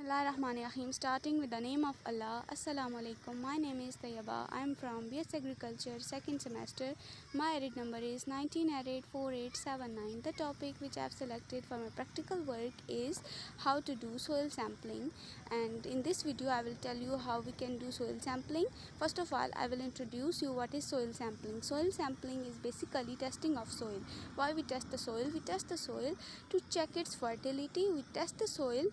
Bismillahirrahmanirrahim. Starting with the name of Allah. Assalamu alaikum. My name is Tayyaba. I am from BS Agriculture, second semester. My edit number is 19884879. The topic which I have selected for my practical work is how to do soil sampling. And in this video, I will tell you how we can do soil sampling. First of all, I will introduce you what is soil sampling. Soil sampling is basically testing of soil. Why we test the soil? We test the soil to check its fertility. We test the soil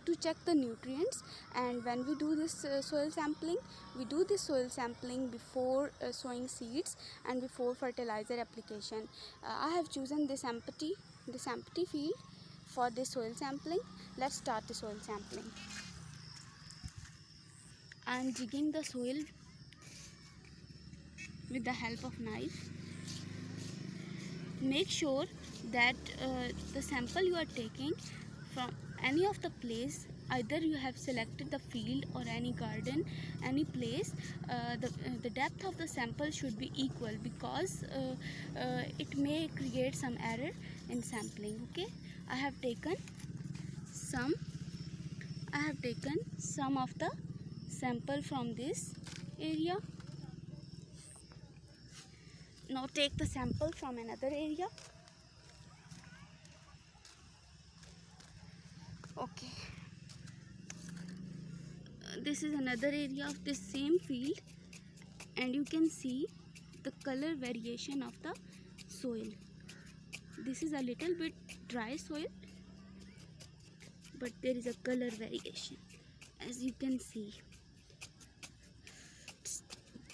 to check the nutrients, and when we do this soil sampling, we do this soil sampling before sowing seeds and before fertilizer application. I have chosen this empty field for this soil sampling. Let's start the soil sampling. I am digging the soil with the help of knife. Make sure that the sample you are taking from any of the place, either you have selected the field or any garden, any place, the depth of the sample should be equal, because it may create some error in sampling. Okay, I have taken some of the sample from this area. Now take the sample from another area. Okay, this is another area of this same field, and you can see the color variation of the soil. This is a little bit dry soil, but there is a color variation, as you can see. It's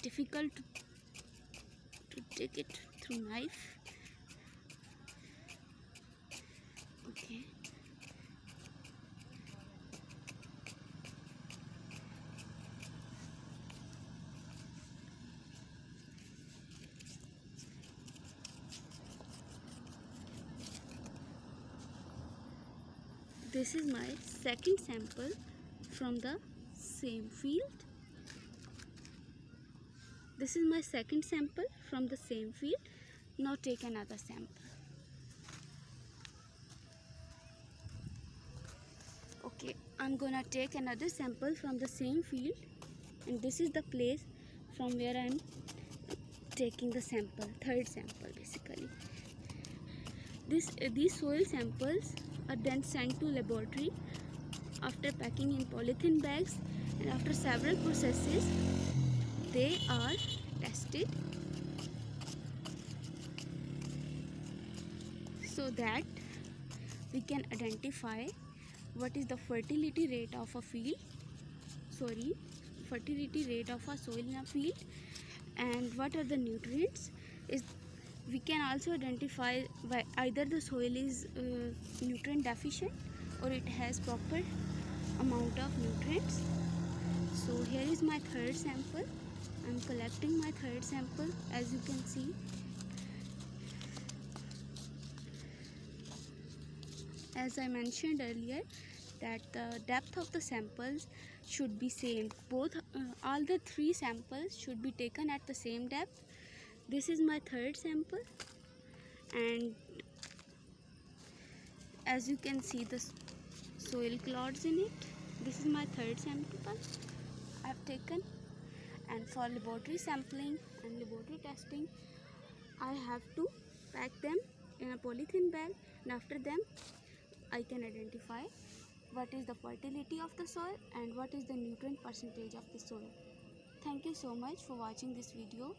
difficult to take it through knife. Okay, this is my second sample from the same field. This is my second sample from the same field. Now take another sample. Okay, I'm gonna take another sample from the same field, and this is the place from where I'm taking the sample, third sample basically. These soil samples are then sent to laboratory after packing in polythene bags, and after several processes they are tested so that we can identify what is the fertility rate of a soil in a field, and what are the nutrients. We can also identify by either the soil is nutrient deficient or it has proper amount of nutrients. So here is my third sample. I'm collecting my third sample, as you can see. As I mentioned earlier, that the depth of the samples should be same. All the three samples should be taken at the same depth. This is my third sample, and as you can see the soil clods in it. This is my third sample I have taken, and for laboratory sampling and laboratory testing, I have to pack them in a polythene bag, and after them I can identify what is the fertility of the soil and what is the nutrient percentage of the soil. Thank you so much for watching this video.